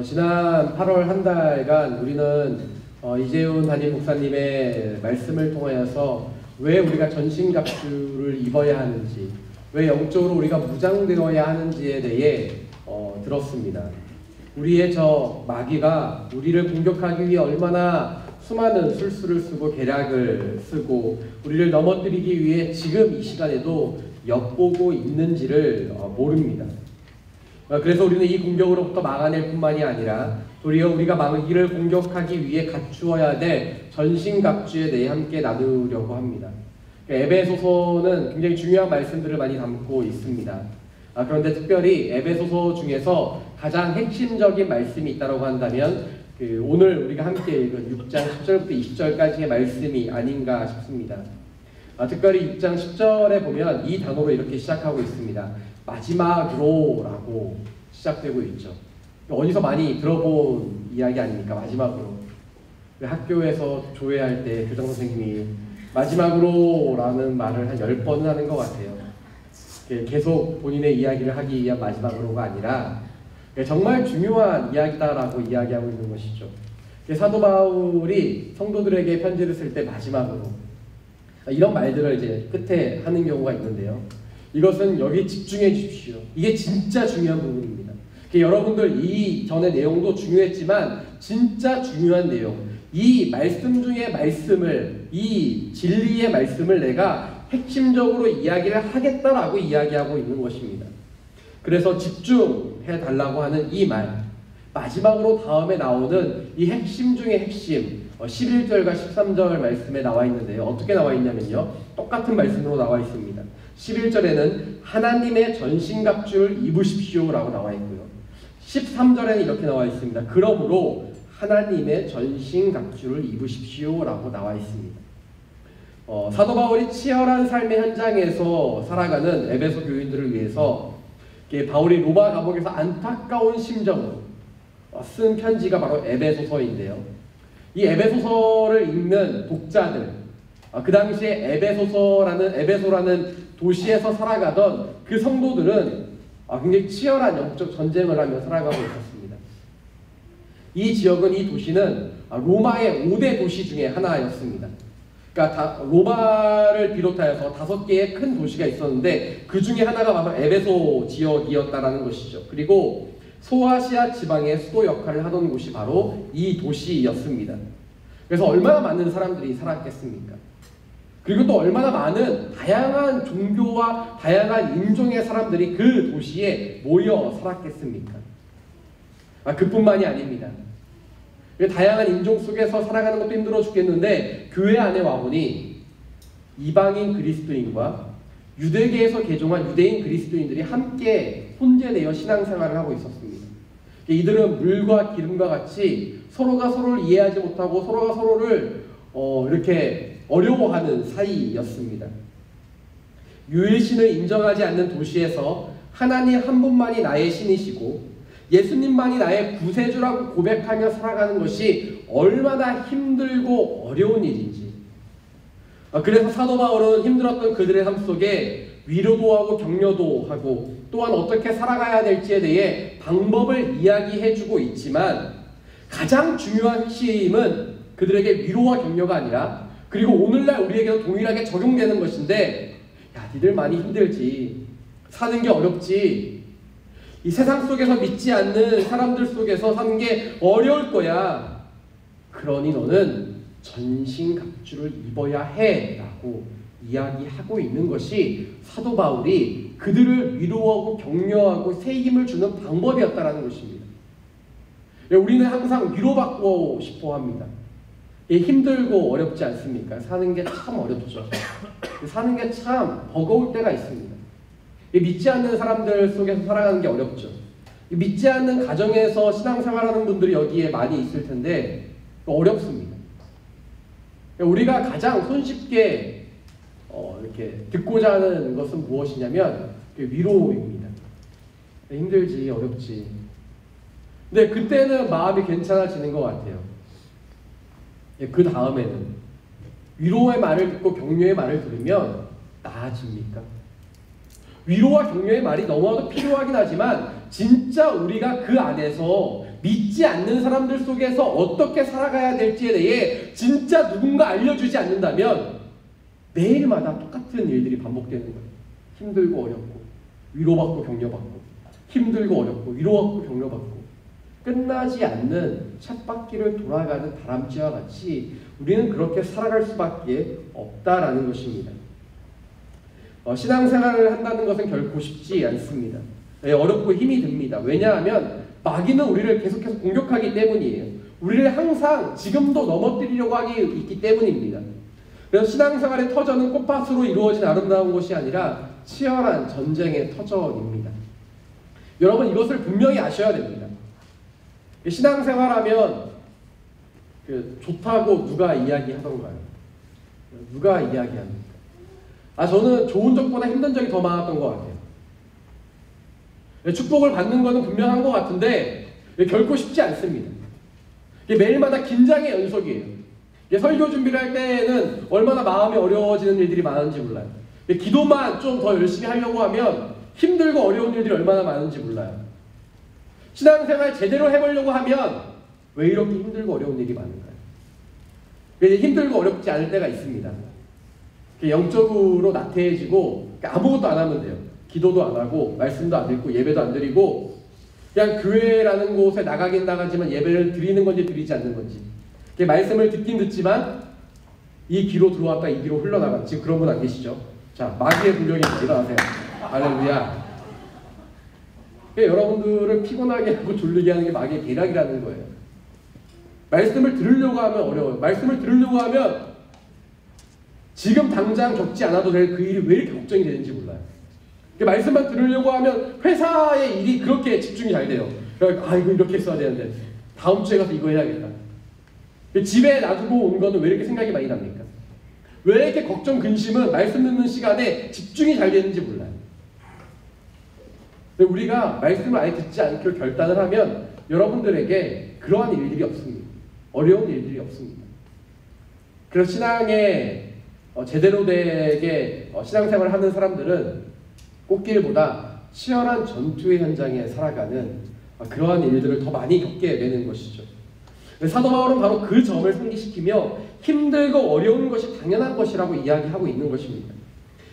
지난 8월 한 달간 우리는 이재훈 담임 목사님의 말씀을 통하여서 왜 우리가 전신갑주를 입어야 하는지, 왜 영적으로 우리가 무장되어야 하는지에 대해 들었습니다. 우리의 저 마귀가 우리를 공격하기 위해 얼마나 수많은 술수를 쓰고 계략을 쓰고 우리를 넘어뜨리기 위해 지금 이 시간에도 엿보고 있는지를 모릅니다. 그래서 우리는 이 공격으로부터 막아낼 뿐만이 아니라 도리어 우리가 마귀를 공격하기 위해 갖추어야 될 전신갑주에 대해 함께 나누려고 합니다. 에베소서는 굉장히 중요한 말씀들을 많이 담고 있습니다. 그런데 특별히 에베소서 중에서 가장 핵심적인 말씀이 있다고 한다면 오늘 우리가 함께 읽은 6장 10절부터 20절까지의 말씀이 아닌가 싶습니다. 특별히 6장 10절에 보면 이 단어로 이렇게 시작하고 있습니다. 마지막으로 라고 시작되고 있죠. 어디서 많이 들어본 이야기 아닙니까? 마지막으로. 학교에서 조회할 때 교장 선생님이 마지막으로 라는 말을 한 10번은 하는 것 같아요. 계속 본인의 이야기를 하기 위한 마지막으로가 아니라 정말 중요한 이야기다라고 이야기하고 있는 것이죠. 사도 바울이 성도들에게 편지를 쓸 때 마지막으로 이런 말들을 이제 끝에 하는 경우가 있는데요. 이것은 여기 집중해 주십시오. 이게 진짜 중요한 부분입니다. 여러분들 이 전의 내용도 중요했지만 진짜 중요한 내용, 이 말씀 중에 말씀을, 이 진리의 말씀을 내가 핵심적으로 이야기를 하겠다라고 이야기하고 있는 것입니다. 그래서 집중해 달라고 하는 이 말, 마지막으로 다음에 나오는 이 핵심 중에 핵심, 11절과 13절 말씀에 나와 있는데요. 어떻게 나와 있냐면요, 똑같은 말씀으로 나와 있습니다. 11절에는 하나님의 전신갑주를 입으십시오 라고 나와 있고요. 13절에는 이렇게 나와 있습니다. 그러므로 하나님의 전신갑주를 입으십시오 라고 나와 있습니다. 사도 바울이 치열한 삶의 현장에서 살아가는 에베소 교인들을 위해서 바울이 로마 감옥에서 안타까운 심정으로 쓴 편지가 바로 에베소서인데요. 이 에베소서를 읽는 독자들, 그 당시에 에베소라는 도시에서 살아가던 그 성도들은 굉장히 치열한 영적 전쟁을 하며 살아가고 있었습니다. 이 지역은, 이 도시는 로마의 5대 도시 중에 하나였습니다. 그러니까 로마를 비롯하여서 5개의 큰 도시가 있었는데 그 중에 하나가 바로 에베소 지역이었다라는 것이죠. 그리고 소아시아 지방의 수도 역할을 하던 곳이 바로 이 도시였습니다. 그래서 얼마나 많은 사람들이 살았겠습니까? 그리고 또 얼마나 많은 다양한 종교와 다양한 인종의 사람들이 그 도시에 모여 살았겠습니까? 그뿐만이 아닙니다. 다양한 인종 속에서 살아가는 것도 힘들어 죽겠는데 교회 안에 와보니 이방인 그리스도인과 유대계에서 개종한 유대인 그리스도인들이 함께 혼재되어 신앙생활을 하고 있었습니다. 이들은 물과 기름과 같이 서로가 서로를 이해하지 못하고 서로가 서로를 이렇게 어려워하는 사이였습니다. 유일신을 인정하지 않는 도시에서 하나님 한 분만이 나의 신이시고 예수님만이 나의 구세주라고 고백하며 살아가는 것이 얼마나 힘들고 어려운 일인지, 그래서 사도 바울은 힘들었던 그들의 삶 속에 위로도 하고 격려도 하고 또한 어떻게 살아가야 될지에 대해 방법을 이야기해주고 있지만 가장 중요한 핵심은 그들에게 위로와 격려가 아니라, 그리고 오늘날 우리에게도 동일하게 적용되는 것인데, 야, 니들 많이 힘들지, 사는 게 어렵지, 이 세상 속에서 믿지 않는 사람들 속에서 사는 게 어려울 거야. 그러니 너는 전신갑주를 입어야 해 라고 이야기하고 있는 것이 사도 바울이 그들을 위로하고 격려하고 새 힘을 주는 방법이었다는 것입니다. 우리는 항상 위로받고 싶어 합니다. 힘들고 어렵지 않습니까? 사는 게 참 어렵죠. 사는 게 참 버거울 때가 있습니다. 믿지 않는 사람들 속에서 살아가는 게 어렵죠. 믿지 않는 가정에서 신앙생활하는 분들이 여기에 많이 있을 텐데 어렵습니다. 우리가 가장 손쉽게 이렇게 듣고자 하는 것은 무엇이냐면 위로입니다. 힘들지, 어렵지. 근데 그때는 마음이 괜찮아지는 것 같아요. 그 다음에는 위로의 말을 듣고 격려의 말을 들으면 나아집니까? 위로와 격려의 말이 너무나도 필요하긴 하지만 진짜 우리가 그 안에서 믿지 않는 사람들 속에서 어떻게 살아가야 될지에 대해 진짜 누군가 알려주지 않는다면 매일마다 똑같은 일들이 반복되는 거예요. 힘들고 어렵고 위로받고 격려받고 힘들고 어렵고 위로받고 격려받고 끝나지 않는 쳇바퀴를 돌아가는 다람쥐와 같이 우리는 그렇게 살아갈 수밖에 없다라는 것입니다. 신앙생활을 한다는 것은 결코 쉽지 않습니다. 어렵고 힘이 듭니다. 왜냐하면 마귀는 우리를 계속해서 공격하기 때문이에요. 우리를 항상 지금도 넘어뜨리려고 하기 있기 때문입니다. 그래서 신앙생활의 터전은 꽃밭으로 이루어진 아름다운 곳이 아니라 치열한 전쟁의 터전입니다. 여러분 이것을 분명히 아셔야 됩니다. 신앙생활하면 좋다고 누가 이야기하던가요? 누가 이야기합니까? 저는 좋은 적보다 힘든 적이 더 많았던 것 같아요. 축복을 받는 것은 분명한 것 같은데 결코 쉽지 않습니다. 매일마다 긴장의 연속이에요. 설교 준비를 할 때는 얼마나 마음이 어려워지는 일들이 많은지 몰라요. 기도만 좀 더 열심히 하려고 하면 힘들고 어려운 일들이 얼마나 많은지 몰라요. 신앙생활 제대로 해보려고 하면 왜 이렇게 힘들고 어려운 일이 많은가요? 힘들고 어렵지 않을 때가 있습니다. 영적으로 나태해지고 아무것도 안 하면 돼요. 기도도 안 하고 말씀도 안 읽고 예배도 안 드리고 그냥 교회라는 곳에 나가긴 나가지만 예배를 드리는 건지 드리지 않는 건지 말씀을 듣긴 듣지만 이 귀로 들어왔다 이 귀로 흘러나가. 지금 그런 분 안 계시죠? 자, 마귀의 공격입니다. 일어나세요. 할렐루야. 여러분들을 피곤하게 하고 졸리게 하는 게 마귀의 계략이라는 거예요. 말씀을 들으려고 하면 어려워요. 말씀을 들으려고 하면 지금 당장 겪지 않아도 될 그 일이 왜 이렇게 걱정이 되는지 몰라요. 말씀만 들으려고 하면 회사의 일이 그렇게 집중이 잘 돼요. 이거 이렇게 했어야 되는데 다음 주에 가서 이거 해야겠다. 집에 놔두고 온 거는 왜 이렇게 생각이 많이 납니까? 왜 이렇게 걱정 근심은 말씀 듣는 시간에 집중이 잘 되는지 몰라요. 근데 우리가 말씀을 아예 듣지 않기로 결단을 하면 여러분들에게 그러한 일들이 없습니다. 어려운 일들이 없습니다. 그래서 신앙에 제대로 되게 신앙생활을 하는 사람들은 꽃길보다 치열한 전투의 현장에 살아가는 그러한 일들을 더 많이 겪게 되는 것이죠. 사도 바울은 바로 그 점을 상기시키며 힘들고 어려운 것이 당연한 것이라고 이야기하고 있는 것입니다.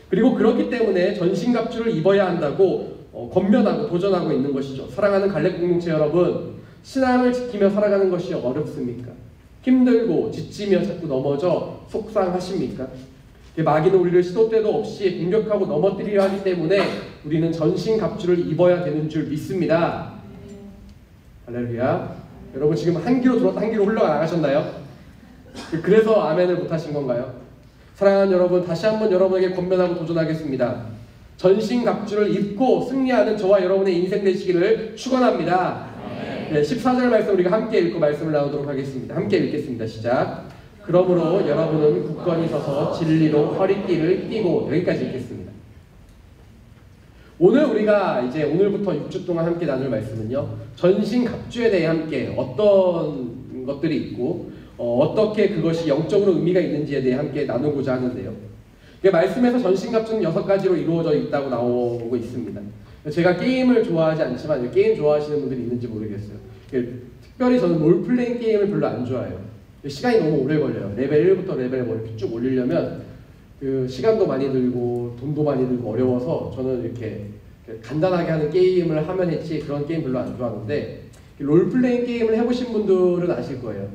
그리고 그렇기 때문에 전신갑주를 입어야 한다고 권면하고 도전하고 있는 것이죠. 사랑하는 갈렙 공동체 여러분, 신앙을 지키며 살아가는 것이 어렵습니까? 힘들고 지치며 자꾸 넘어져 속상하십니까? 마귀는 우리를 시도 때도 없이 공격하고 넘어뜨리려 하기 때문에 우리는 전신갑주를 입어야 되는 줄 믿습니다. 할렐루야. 여러분 지금 한 귀로 들어왔다 한 귀로 흘러나가셨나요? 그래서 아멘을 못하신 건가요? 사랑하는 여러분, 다시 한번 여러분에게 권면하고 도전하겠습니다. 전신갑주를 입고 승리하는 저와 여러분의 인생 되시기를 축원합니다. 네, 14절 말씀 우리가 함께 읽고 말씀을 나누도록 하겠습니다. 함께 읽겠습니다. 시작. 그러므로 여러분은 굳건히 서서 진리로 허리띠를 띠고, 여기까지 읽겠습니다. 오늘 우리가 이제 오늘부터 6주 동안 함께 나눌 말씀은요, 전신갑주에 대해 함께 어떤 것들이 있고 어떻게 그것이 영적으로 의미가 있는지에 대해 함께 나누고자 하는데요. 말씀에서 전신갑주는 6가지로 이루어져 있다고 나오고 있습니다. 제가 게임을 좋아하지 않지만 게임 좋아하시는 분들이 있는지 모르겠어요. 특별히 저는 롤플레잉 게임을 별로 안 좋아해요. 시간이 너무 오래 걸려요. 레벨 1부터 레벨 뭐 이렇게 쭉 올리려면 시간도 많이 들고 돈도 많이 들고 어려워서 저는 이렇게 간단하게 하는 게임을 하면 했지 그런 게임 별로 안 좋아하는데, 롤플레잉 게임을 해보신 분들은 아실 거예요.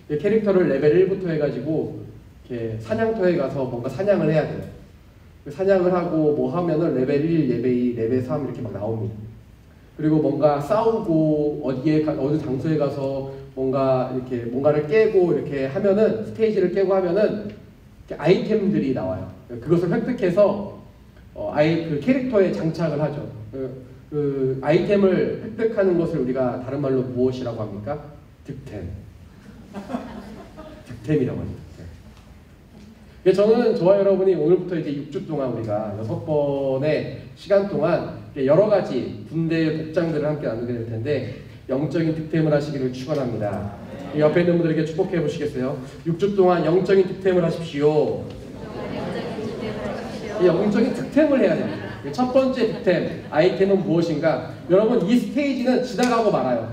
캐릭터를 레벨 1부터 해가지고 이렇게 사냥터에 가서 뭔가 사냥을 해야 돼요. 사냥을 하고 뭐 하면은 레벨 1, 레벨 2, 레벨 3 이렇게 막 나옵니다. 그리고 뭔가 싸우고 어느 장소에 가서 뭔가 이렇게 뭔가를 깨고 이렇게 하면은, 스테이지를 깨고 하면은 아이템들이 나와요. 그것을 획득해서 그 캐릭터에 장착을 하죠. 그 아이템을 획득하는 것을 우리가 다른 말로 무엇이라고 합니까? 득템. 득템이라고 합니다. 저는 저와 여러분이 오늘부터 이제 6주 동안 우리가 6번의 시간 동안 여러 가지 군대의 복장들을 함께 나누게 될 텐데, 영적인 득템을 하시기를 축원합니다. 옆에 있는 분들에게 축복해 보시겠어요? 6주 동안 영적인 득템을 하십시오. 영적인 득템을 해야 됩니다. 첫 번째 득템, 아이템은 무엇인가? 여러분, 이 스테이지는 지나가고 말아요.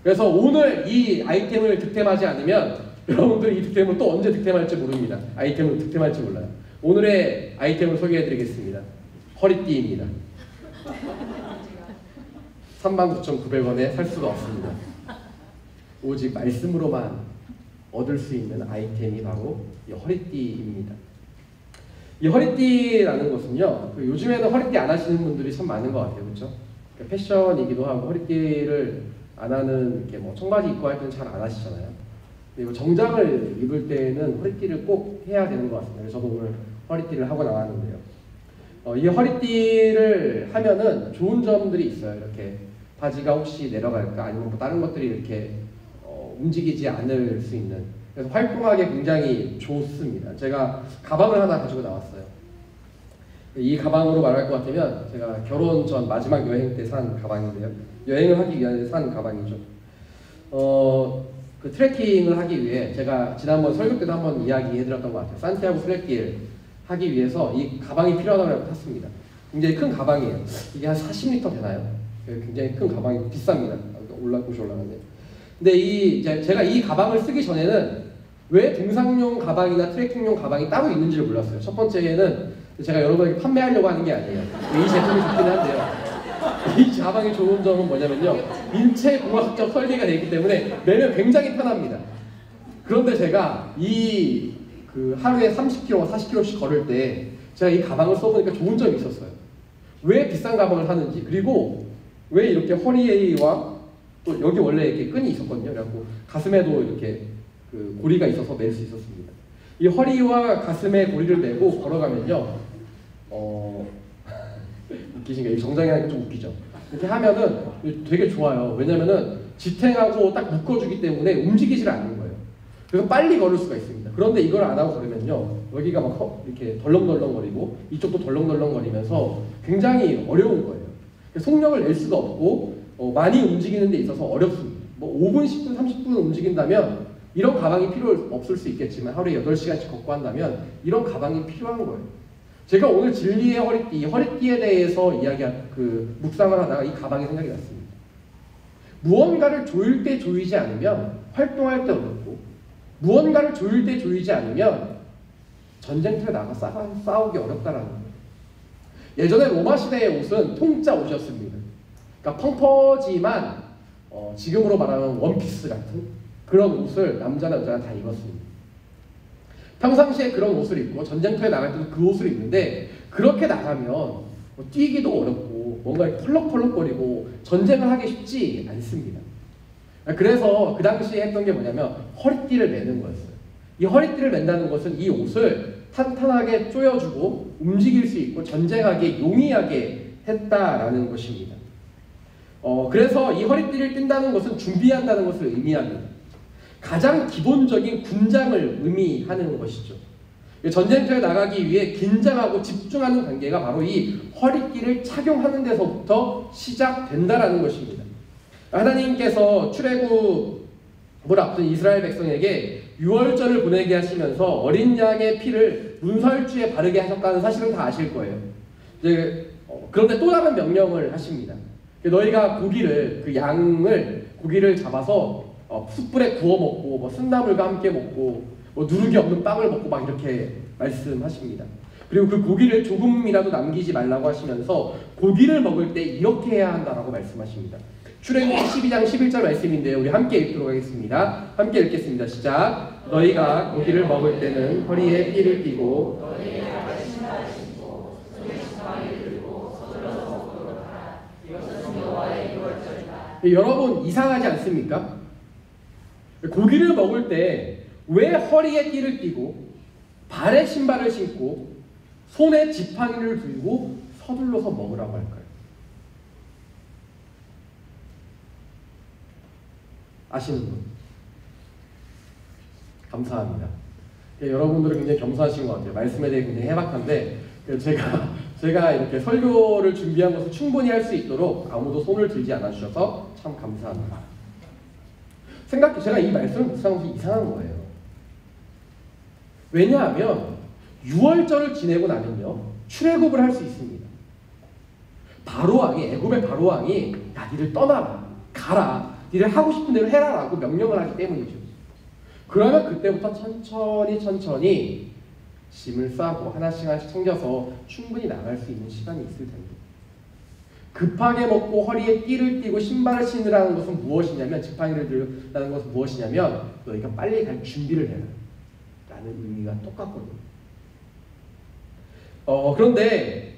그래서 오늘 이 아이템을 득템하지 않으면 여러분들이 이 득템을 또 언제 득템할지 모릅니다. 아이템을 득템할지 몰라요. 오늘의 아이템을 소개해드리겠습니다. 허리띠입니다. 39,900원에 살 수가 없습니다. 오직 말씀으로만 얻을 수 있는 아이템이 바로 이 허리띠입니다. 이 허리띠라는 것은요, 요즘에는 허리띠 안 하시는 분들이 참 많은 것 같아요, 그렇죠? 패션이기도 하고 허리띠를 안 하는 이렇게 뭐 청바지 입고 할 때는 잘 안 하시잖아요. 그리고 정장을 입을 때는 허리띠를 꼭 해야 되는 것 같습니다. 그래서 저도 오늘 허리띠를 하고 나왔는데요. 이 허리띠를 하면은 좋은 점들이 있어요. 이렇게 바지가 혹시 내려갈까 아니면 뭐 다른 것들이 이렇게 움직이지 않을 수 있는, 그래서 활동하기 굉장히 좋습니다. 제가 가방을 하나 가지고 나왔어요. 이 가방으로 말할 것 같으면 제가 결혼 전 마지막 여행 때 산 가방인데요. 여행을 하기 위해 산 가방이죠. 그 트레킹을 하기 위해 제가 지난번 설교 때도 한번 이야기해드렸던 것 같아요. 산티아고 순례길 하기 위해서 이 가방이 필요하다고 샀습니다. 굉장히 큰 가방이에요. 이게 한 40리터 되나요? 굉장히 큰 가방이 비쌉니다. 옷이 올라가는데. 근데 제가 이 가방을 쓰기 전에는 왜 등산용 가방이나 트레킹용 가방이 따로 있는지를 몰랐어요. 첫 번째는 제가 여러분에게 판매하려고 하는 게 아니에요. 이 제품이 좋긴 한데요. 이 가방의 좋은 점은 뭐냐면요, 인체공학적 설계가 되어 있기 때문에 매면 굉장히 편합니다. 그런데 제가 하루에 30km, 40km씩 걸을 때 제가 이 가방을 써보니까 좋은 점이 있었어요. 왜 비싼 가방을 사는지, 그리고 왜 이렇게 허리와 또 여기 원래 이렇게 끈이 있었거든요. 그래갖고 가슴에도 이렇게 그 고리가 있어서 멜 수 있었습니다. 이 허리와 가슴에 고리를 메고 걸어가면요, 웃기신가요? 이 정장이 하니까 좀 웃기죠? 이렇게 하면은 되게 좋아요. 왜냐면은 지탱하고 딱 묶어주기 때문에 움직이질 않는 거예요. 그래서 빨리 걸을 수가 있습니다. 그런데 이걸 안 하고 걸으면요, 여기가 막 이렇게 덜렁덜렁거리고 이쪽도 덜렁덜렁거리면서 굉장히 어려운 거예요. 속력을 낼 수가 없고 많이 움직이는 데 있어서 어렵습니다. 뭐 5분, 10분, 30분 움직인다면 이런 가방이 필요 없을 수 있겠지만 하루에 8시간씩 걷고 한다면 이런 가방이 필요한 거예요. 제가 오늘 진리의 허리띠에 대해서 묵상을 하다가 이 가방이 생각이 났습니다. 무언가를 조일 때 조이지 않으면 활동할 때 어렵고, 무언가를 조일 때 조이지 않으면 전쟁터에 나가 싸우기 어렵다라는 거예요. 예전에 로마 시대의 옷은 통짜 옷이었습니다. 그러니까 펑퍼지만 지금으로 말하면 원피스 같은 그런 옷을 남자나 여자나 다 입었습니다. 평상시에 그런 옷을 입고 전쟁터에 나갈 때도 그 옷을 입는데, 그렇게 나가면 뛰기도 어렵고 뭔가 펄럭펄럭거리고 전쟁을 하기 쉽지 않습니다. 그래서 그 당시에 했던 게 뭐냐면 허리띠를 매는 거였어요. 이 허리띠를 맨다는 것은 이 옷을 탄탄하게 조여주고 움직일 수 있고 전쟁하게 용이하게 했다라는 것입니다. 그래서 이 허리띠를 띈다는 것은 준비한다는 것을 의미합니다. 가장 기본적인 군장을 의미하는 것이죠. 전쟁터에 나가기 위해 긴장하고 집중하는 단계가 바로 이 허리띠를 착용하는 데서부터 시작된다라는 것입니다. 하나님께서 출애굽을 앞둔 이스라엘 백성에게 유월절을 보내게 하시면서 어린 양의 피를 문설주에 바르게 하셨다는 사실은 다 아실 거예요. 그런데 또 다른 명령을 하십니다. 너희가 고기를 잡아서 숯불에 구워 먹고 뭐 쓴나물과 함께 먹고 뭐 누룩이 없는 빵을 먹고 막 이렇게 말씀하십니다. 그리고 그 고기를 조금이라도 남기지 말라고 하시면서 고기를 먹을 때 이렇게 해야 한다라고 말씀하십니다. 출애굽기 12장 11절 말씀인데요. 우리 함께 읽도록 하겠습니다. 함께 읽겠습니다. 시작. 너희가 고기를 먹을 때는 허리에 띠를 띠고 여러분 이상하지 않습니까? 고기를 먹을 때 왜 허리에 띠를 띠고 발에 신발을 신고 손에 지팡이를 들고 서둘러서 먹으라고 할까요? 아시는 분? 감사합니다. 여러분들은 굉장히 겸손하신 것 같아요. 말씀에 대해 굉장히 해박한데 제가 이렇게 설교를 준비한 것을 충분히 할 수 있도록 아무도 손을 들지 않아 주셔서 참 감사합니다. 제가 이 말씀을 묵상하면서 이상한 거예요. 왜냐하면 6월절을 지내고 나면요, 출애굽을 할 수 있습니다. 애굽의 바로왕이 야, 니들 떠나라, 가라, 니들 하고 싶은 대로 해라라고 명령을 하기 때문이죠. 그러면 그때부터 천천히 짐을 싸고 하나씩 챙겨서 충분히 나갈 수 있는 시간이 있을 텐데, 급하게 먹고 허리에 띠를 띠고 신발을 신으라는 것은 무엇이냐면, 지팡이를 들라는 것은 무엇이냐면, 너희가 빨리 갈 준비를 해라 라는 의미가 똑같거든요. 그런데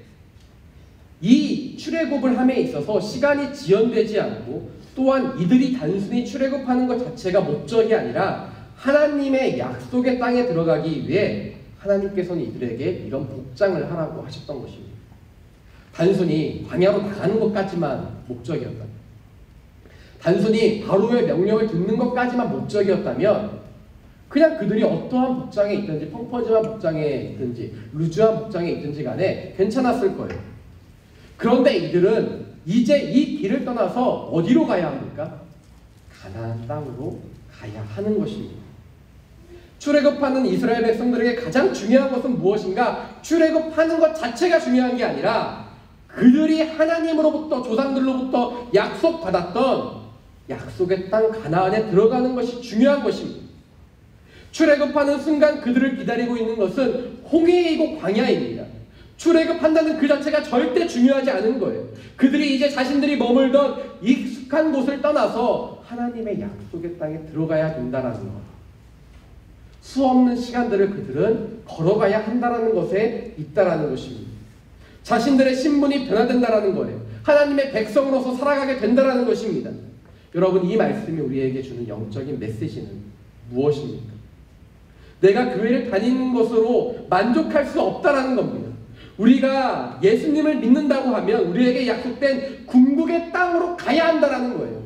이 출애굽을 함에 있어서 시간이 지연되지 않고, 또한 이들이 단순히 출애굽하는 것 자체가 목적이 아니라 하나님의 약속의 땅에 들어가기 위해 하나님께서는 이들에게 이런 복장을 하라고 하셨던 것입니다. 단순히 광야로 나가는 것까지만 목적이었다면, 단순히 바로의 명령을 듣는 것까지만 목적이었다면, 그냥 그들이 어떠한 복장에 있든지, 펑퍼짐한 복장에 있든지 루즈한 복장에 있든지 간에 괜찮았을 거예요. 그런데 이들은 이제 이 길을 떠나서 어디로 가야 합니까? 가나안 땅으로 가야 하는 것입니다. 출애굽하는 이스라엘 백성들에게 가장 중요한 것은 무엇인가? 출애굽하는 것 자체가 중요한 게 아니라 그들이 하나님으로부터, 조상들로부터 약속받았던 약속의 땅 가나안에 들어가는 것이 중요한 것입니다. 출애굽하는 순간 그들을 기다리고 있는 것은 홍해이고 광야입니다. 출애굽한다는 그 자체가 절대 중요하지 않은 거예요. 그들이 이제 자신들이 머물던 익숙한 곳을 떠나서 하나님의 약속의 땅에 들어가야 된다는 것. 수없는 시간들을 그들은 걸어가야 한다는 것에 있다는 것입니다. 자신들의 신분이 변화된다는 거예요. 하나님의 백성으로서 살아가게 된다는 것입니다. 여러분, 이 말씀이 우리에게 주는 영적인 메시지는 무엇입니까? 내가 교회를 다니는 것으로 만족할 수 없다는 겁니다. 우리가 예수님을 믿는다고 하면 우리에게 약속된 궁극의 땅으로 가야 한다는 거예요.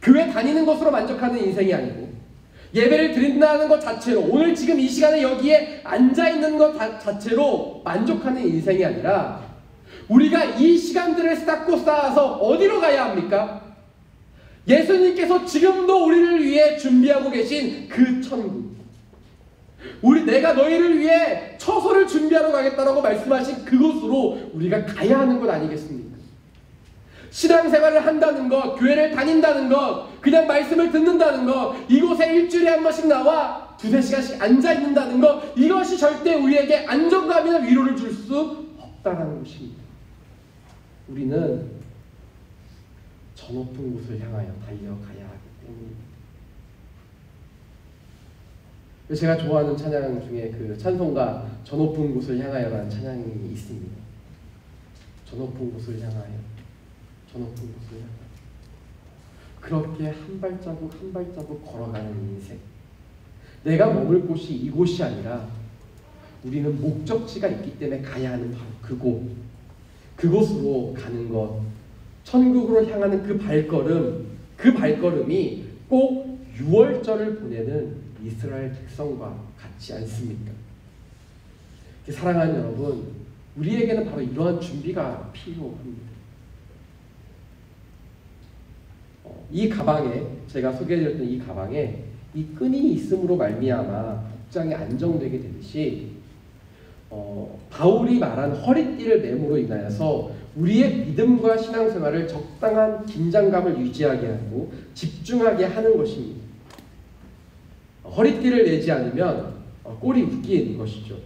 교회 다니는 것으로 만족하는 인생이 아니고, 예배를 드린다는 것 자체로, 오늘 지금 이 시간에 여기에 앉아있는 것 자체로 만족하는 인생이 아니라, 우리가 이 시간들을 쌓고 쌓아서 어디로 가야 합니까? 예수님께서 지금도 우리를 위해 준비하고 계신 그 천국, 내가 너희를 위해 처소를 준비하러 가겠다라고 말씀하신 그곳으로 우리가 가야 하는 것 아니겠습니까? 신앙생활을 한다는 것, 교회를 다닌다는 것, 그냥 말씀을 듣는다는 것, 이곳에 일주일에 한 번씩 나와 두세 시간씩 앉아있는다는 것, 이것이 절대 우리에게 안정감이나 위로를 줄 수 없다는 것입니다. 우리는 저 높은 곳을 향하여 달려가야 하기 때문입니다. 제가 좋아하는 찬양 중에 그 찬송가 저 높은 곳을 향하여라는 찬양이 있습니다. 저 높은 곳을 향하여, 저 높은 곳을 향하여. 그렇게 한 발자국 한 발자국 걸어가는 인생. 내가 머물 곳이 이곳이 아니라 우리는 목적지가 있기 때문에 가야 하는 바로 그곳. 그곳으로 가는 것. 천국으로 향하는 그 발걸음이 꼭 6월절을 보내는 이스라엘 백성과 같지 않습니까? 사랑하는 여러분, 우리에게는 바로 이러한 준비가 필요합니다. 이 가방에, 제가 소개해드렸던 이 가방에 이 끈이 있음으로 말미암아 복장이 안정되게 되듯이, 바울이 말한 허리띠를 매므로 인하여서 우리의 믿음과 신앙생활을 적당한 긴장감을 유지하게 하고 집중하게 하는 것입니다. 허리띠를 내지 않으면 꼴이 웃긴 것이죠.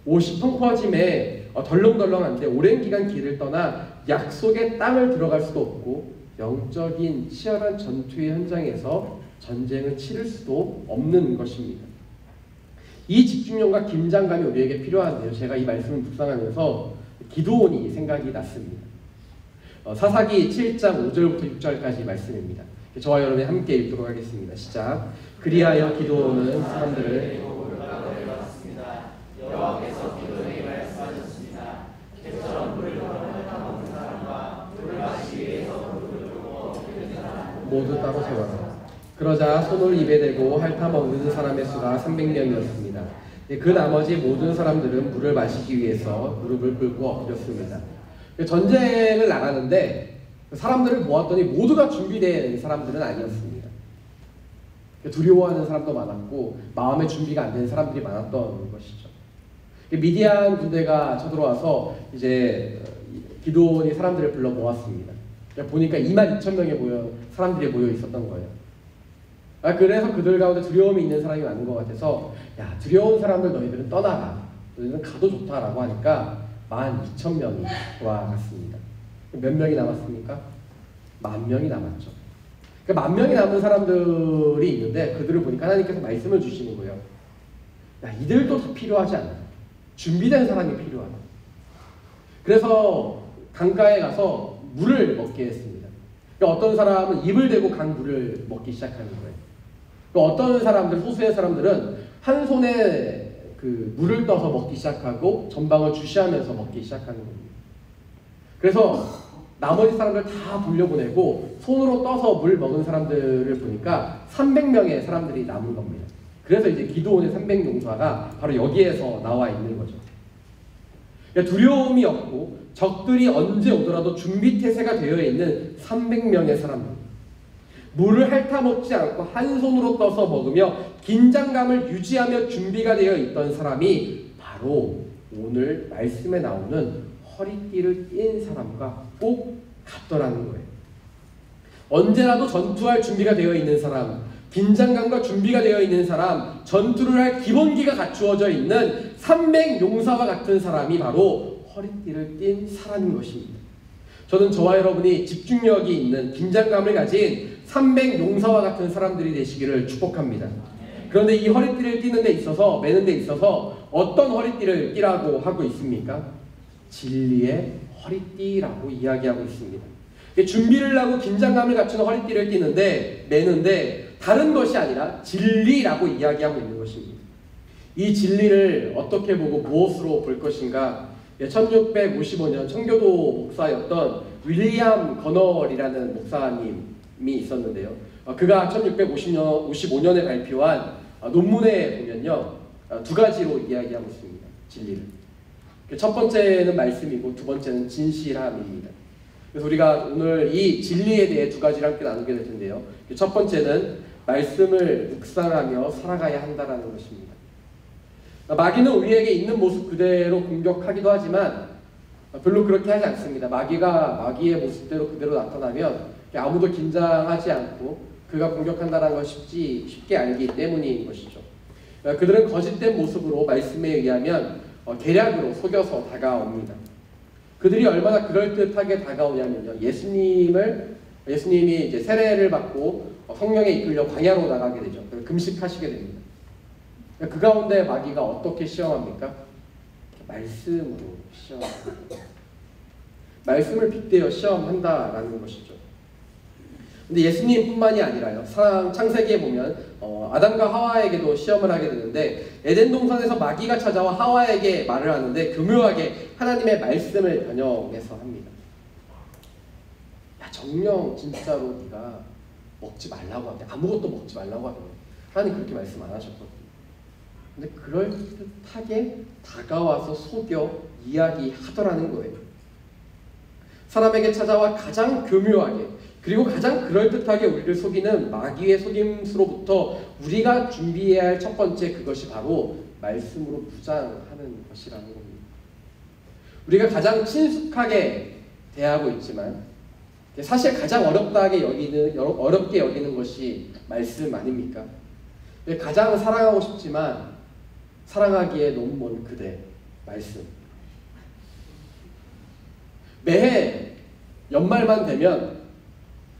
옷이 펑퍼짐에 덜렁덜렁한데 오랜 기간 길을 떠나 약속의 땅을 들어갈 수도 없고, 영적인 치열한 전투의 현장에서 전쟁을 치를 수도 없는 것입니다. 이 집중력과 긴장감이 우리에게 필요한데요. 제가 이 말씀을 묵상하면서 기드온이 생각이 났습니다. 사사기 7장 5절부터 6절까지 말씀입니다. 저와 여러분이 함께 읽도록 하겠습니다. 시작. 그리하여 기드온은 사람들을 여호와께서 기드온에게 말씀하셨습니다. 개처럼 물을 먹는 사람과 물을 마시기 위해서 물을 들고 모두 따로 세워라. 그러자 손을 입에 대고 핥아 먹는 사람의 수가 300명이었습니다. 그 나머지 모든 사람들은 물을 마시기 위해서 무릎을 꿇고 엎드렸습니다. 전쟁을 나가는데 사람들을 모았더니 모두가 준비된 사람들은 아니었습니다. 두려워하는 사람도 많았고 마음의 준비가 안 된 사람들이 많았던 것이죠. 미디안 군대가 쳐들어와서 이제 기드온이 사람들을 불러 모았습니다. 보니까 22,000명의 사람들이 모여 있었던 거예요. 그래서 그들 가운데 두려움이 있는 사람이 많은 것 같아서 야, 두려운 사람들 너희들은 떠나라. 너희들은 가도 좋다라고 하니까 12,000명이 돌아갔습니다. 몇 명이 남았습니까? 10,000명이 남았죠. 그러니까 10,000명이 남은 사람들이 있는데 그들을 보니까 하나님께서 말씀을 주시는 거예요. 야, 이들도 다 필요하지 않아. 준비된 사람이 필요하다. 그래서 강가에 가서 물을 먹게 했습니다. 그러니까 어떤 사람은 입을 대고 강물을 먹기 시작하는 거예요. 그러니까 어떤 사람들, 소수의 사람들은 한 손에 그 물을 떠서 먹기 시작하고 전방을 주시하면서 먹기 시작하는 겁니다. 그래서 나머지 사람들 다 돌려보내고 손으로 떠서 물 먹은 사람들을 보니까 300명의 사람들이 남은 겁니다. 그래서 이제 기드온의 300용사가 바로 여기에서 나와 있는 거죠. 그러니까 두려움이 없고 적들이 언제 오더라도 준비태세가 되어 있는 300명의 사람들. 물을 핥아먹지 않고 한 손으로 떠서 먹으며 긴장감을 유지하며 준비가 되어 있던 사람이 바로 오늘 말씀에 나오는 허리띠를 띈 사람과 꼭 같더라는 거예요. 언제라도 전투할 준비가 되어 있는 사람, 긴장감과 준비가 되어 있는 사람, 전투를 할 기본기가 갖추어져 있는 300용사와 같은 사람이 바로 허리띠를 띈 사람인 것입니다. 저는 저와 여러분이 집중력이 있는 긴장감을 가진 300용사와 같은 사람들이 되시기를 축복합니다. 그런데 이 허리띠를 띠는 데 있어서, 매는 데 있어서 어떤 허리띠를 띠라고 하고 있습니까? 진리의 허리띠라고 이야기하고 있습니다. 준비를 하고 긴장감을 갖춘 허리띠를 띠는데, 매는데 다른 것이 아니라 진리라고 이야기하고 있는 것입니다. 이 진리를 어떻게 보고 무엇으로 볼 것인가? 1655년 청교도 목사였던 윌리엄 거널이라는 목사님이 있었는데요. 그가 1655년에 발표한 논문에 보면요, 두 가지로 이야기하고 있습니다. 진리를. 첫 번째는 말씀이고 두 번째는 진실함입니다. 그래서 우리가 오늘 이 진리에 대해 두 가지를 함께 나누게 될 텐데요. 첫 번째는 말씀을 묵상하며 살아가야 한다는 것입니다. 마귀는 우리에게 있는 모습 그대로 공격하기도 하지만 별로 그렇게 하지 않습니다. 마귀가 마귀의 모습대로 그대로 나타나면 아무도 긴장하지 않고 그가 공격한다는 걸 쉽게 알기 때문인 것이죠. 그들은 거짓된 모습으로 말씀에 의하면 계략으로 속여서 다가옵니다. 그들이 얼마나 그럴듯하게 다가오냐면요, 예수님이 이제 세례를 받고 성령에 이끌려 광야로 나가게 되죠. 금식하시게 됩니다. 그 가운데 마귀가 어떻게 시험합니까? 말씀으로 시험합니다. 말씀을 빗대어 시험한다라는 것이죠. 근데 예수님뿐만이 아니라요, 창세기에 보면 아담과 하와에게도 시험을 하게 되는데, 에덴 동산에서 마귀가 찾아와 하와에게 말을 하는데 교묘하게 하나님의 말씀을 변형해서 합니다. 야, 정녕 진짜로 네가 먹지 말라고 하는데, 아무것도 먹지 말라고 하는데 하나님 그렇게 말씀 안 하셨거든요. 근데 그럴듯하게 다가와서 속여 이야기하더라는 거예요. 사람에게 찾아와 가장 교묘하게 그리고 가장 그럴듯하게 우리를 속이는 마귀의 속임수로부터 우리가 준비해야 할 첫 번째, 그것이 바로 말씀으로 무장하는 것이라는 겁니다. 우리가 가장 친숙하게 대하고 있지만 사실 가장 어렵게 여기는 것이 말씀 아닙니까? 가장 사랑하고 싶지만 사랑하기에 너무 먼 그대, 말씀. 매해 연말만 되면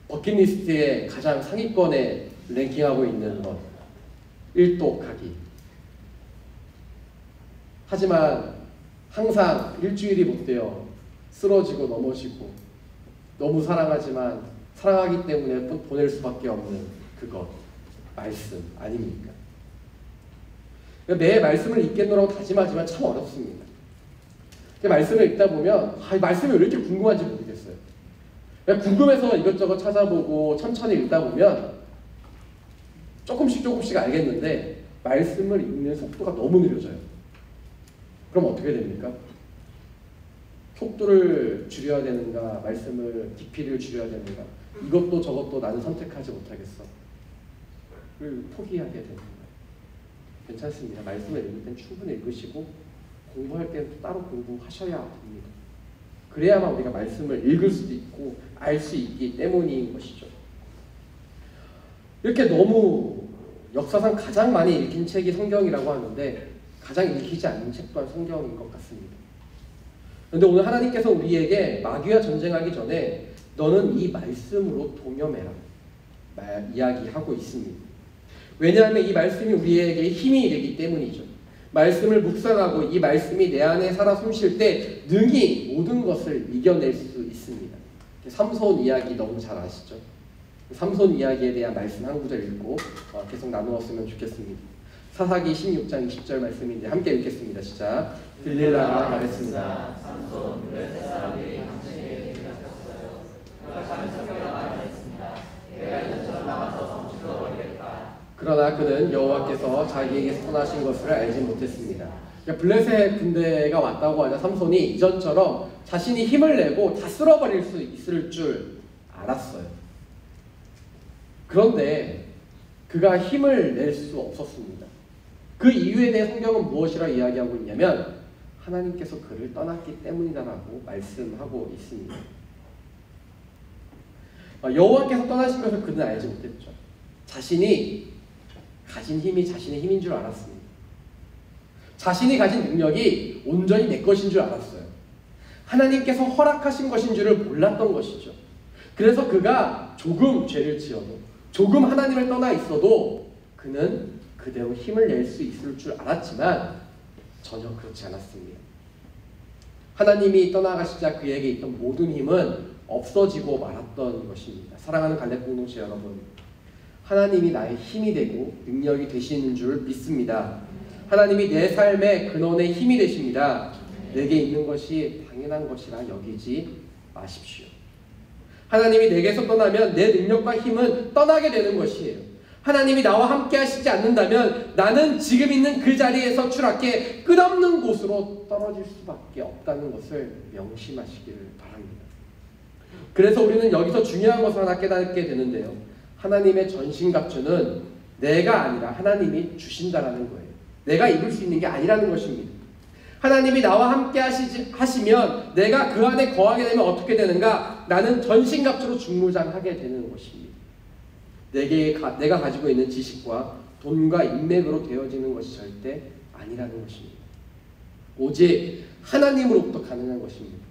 버킷리스트에 가장 상위권에 랭킹하고 있는 것, 일독하기. 하지만 항상 일주일이 못 돼요. 쓰러지고 넘어지고 너무 사랑하지만 사랑하기 때문에 보낼 수밖에 없는 그것, 말씀 아닙니까? 매 말씀을 읽겠노라고 다짐하지만 참 어렵습니다. 말씀을 읽다 보면 말씀이 왜 이렇게 궁금한지 모르겠어요. 궁금해서 이것저것 찾아보고 천천히 읽다 보면 조금씩 알겠는데 말씀을 읽는 속도가 너무 느려져요. 그럼 어떻게 됩니까? 속도를 줄여야 되는가, 말씀을 깊이를 줄여야 되는가, 이것도 저것도 나는 선택하지 못하겠어. 를 포기하게 되는 거예요. 괜찮습니다. 말씀을 읽을 땐 충분히 읽으시고 공부할 때는 따로 공부하셔야 됩니다. 그래야만 우리가 말씀을 읽을 수도 있고 알 수 있기 때문인 것이죠. 이렇게 너무 역사상 가장 많이 읽힌 책이 성경이라고 하는데 가장 읽히지 않는 책 또한 성경인 것 같습니다. 그런데 오늘 하나님께서 우리에게 마귀와 전쟁하기 전에 너는 이 말씀으로 동염해라 이야기하고 있습니다. 왜냐하면 이 말씀이 우리에게 힘이 되기 때문이죠. 말씀을 묵상하고 이 말씀이 내 안에 살아 숨쉴 때 능히 모든 것을 이겨낼 수 있습니다. 삼손 이야기 너무 잘 아시죠? 삼손 이야기에 대한 말씀 한 구절 읽고 계속 나누었으면 좋겠습니다. 사사기 16장 20절 말씀인데 함께 읽겠습니다. 시작. 들릴라가 말했습니다. 삼손 블레셋 사람들이 당신에게 들이닥쳤어요. 그가 잠에서 깨어 말했습니다. 내가 이제처럼 나가서 성질러 버리겠다. 그러나 그는 여호와께서 자기에게서 떠나신 것을 알지 못했습니다. 그러니까 블레셋 군대가 왔다고 하자 삼손이 이전처럼 자신이 힘을 내고 다 쓸어버릴 수 있을 줄 알았어요. 그런데 그가 힘을 낼 수 없었습니다. 그 이유에 대해 성경은 무엇이라 이야기하고 있냐면 하나님께서 그를 떠났기 때문이다라고 말씀하고 있습니다. 여호와께서 떠나신 것을 그는 알지 못했죠. 자신이 가진 힘이 자신의 힘인 줄 알았습니다. 자신이 가진 능력이 온전히 내 것인 줄 알았어요. 하나님께서 허락하신 것인 줄을 몰랐던 것이죠. 그래서 그가 조금 죄를 지어도 조금 하나님을 떠나 있어도 그는 그대로 힘을 낼 수 있을 줄 알았지만 전혀 그렇지 않았습니다. 하나님이 떠나가시자 그에게 있던 모든 힘은 없어지고 말았던 것입니다. 사랑하는 갈렙 공동체 여러분, 하나님이 나의 힘이 되고 능력이 되시는 줄 믿습니다. 하나님이 내 삶의 근원의 힘이 되십니다. 내게 있는 것이 당연한 것이라 여기지 마십시오. 하나님이 내게서 떠나면 내 능력과 힘은 떠나게 되는 것이에요. 하나님이 나와 함께 하시지 않는다면 나는 지금 있는 그 자리에서 추락해 끝없는 곳으로 떨어질 수밖에 없다는 것을 명심하시기를 바랍니다. 그래서 우리는 여기서 중요한 것을 하나 깨닫게 되는데요. 하나님의 전신갑주는 내가 아니라 하나님이 주신다라는 거예요. 내가 입을 수 있는 게 아니라는 것입니다. 하나님이 나와 함께 하시면 내가 그 안에 거하게 되면 어떻게 되는가? 나는 전신갑주로 중무장하게 되는 것입니다. 내가 가지고 있는 지식과 돈과 인맥으로 되어지는 것이 절대 아니라는 것입니다. 오직 하나님으로부터 가능한 것입니다.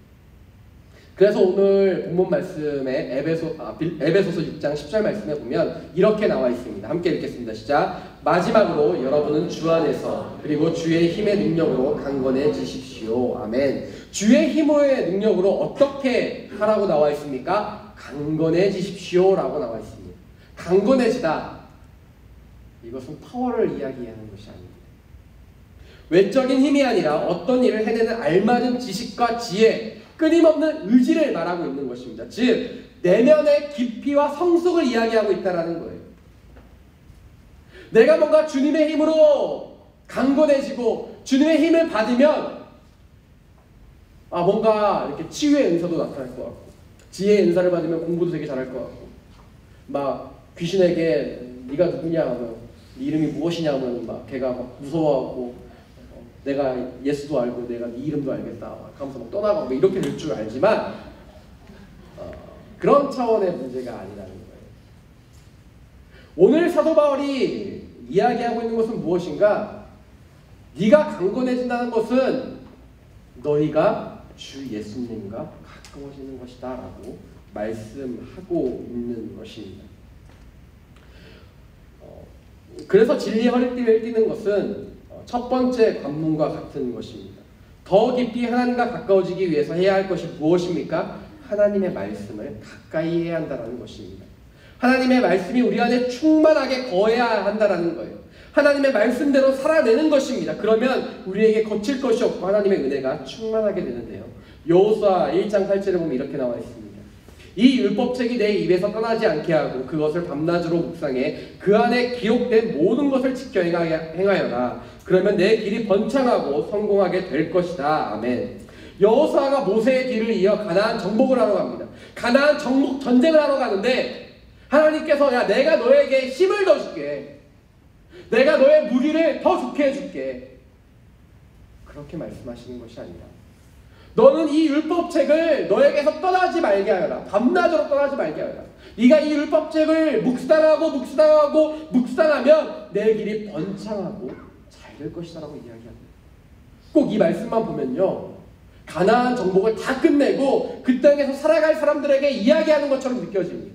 그래서 오늘 본문 말씀에 에베소서 6장 10절 말씀에 보면 이렇게 나와 있습니다. 함께 읽겠습니다. 시작. 마지막으로 여러분은 주 안에서 그리고 주의 힘의 능력으로 강건해지십시오. 아멘. 주의 힘의 능력으로 어떻게 하라고 나와 있습니까? 강건해지십시오 라고 나와 있습니다. 강건해지다. 이것은 파워를 이야기하는 것이 아닙니다. 외적인 힘이 아니라 어떤 일을 해내는 알맞은 지식과 지혜, 끊임없는 의지를 말하고 있는 것입니다. 즉 내면의 깊이와 성숙을 이야기하고 있다는 거예요. 내가 뭔가 주님의 힘으로 강건해지고 주님의 힘을 받으면 뭔가 이렇게 치유의 은사도 나타날 것 같고 지혜의 은사를 받으면 공부도 되게 잘할 것 같고 막 귀신에게 네가 누구냐 하면 네 이름이 무엇이냐 하면 막 걔가 막 무서워하고 내가 예수도 알고 내가 네 이름도 알겠다 하면서 막 떠나가고 이렇게 될 줄 알지만 그런 차원의 문제가 아니라는 거예요. 오늘 사도 바울이 이야기하고 있는 것은 무엇인가? 네가 강건해진다는 것은 너희가 주 예수님과 가까워지는 것이다 라고 말씀하고 있는 것입니다. 그래서 진리의 허리띠를 띠는 것은 첫 번째 관문과 같은 것입니다. 더 깊이 하나님과 가까워지기 위해서 해야 할 것이 무엇입니까? 하나님의 말씀을 가까이 해야 한다는 것입니다. 하나님의 말씀이 우리 안에 충만하게 거해야 한다는 거예요. 하나님의 말씀대로 살아내는 것입니다. 그러면 우리에게 거칠 것이 없고 하나님의 은혜가 충만하게 되는데요. 여호수아 1장 8절에 보면 이렇게 나와 있습니다. 이 율법책이 내 입에서 떠나지 않게 하고 그것을 밤낮으로 묵상해 그 안에 기록된 모든 것을 지켜 행하여라. 그러면 내 길이 번창하고 성공하게 될 것이다. 아멘. 여호수아가 모세의 길을 이어 가나안 정복을 하러 갑니다. 가나안 정복 전쟁을 하러 가는데 하나님께서 야 내가 너에게 힘을 더 줄게. 내가 너의 무리를 더 좋게 해줄게. 그렇게 말씀하시는 것이 아니라 너는 이 율법책을 너에게서 떠나지 말게 하여라. 밤낮으로 떠나지 말게 하여라. 네가 이 율법책을 묵상하면 내 길이 번창하고 잘 될 것이다 라고 이야기합니다. 꼭 이 말씀만 보면요, 가나안 정복을 다 끝내고 그 땅에서 살아갈 사람들에게 이야기하는 것처럼 느껴집니다.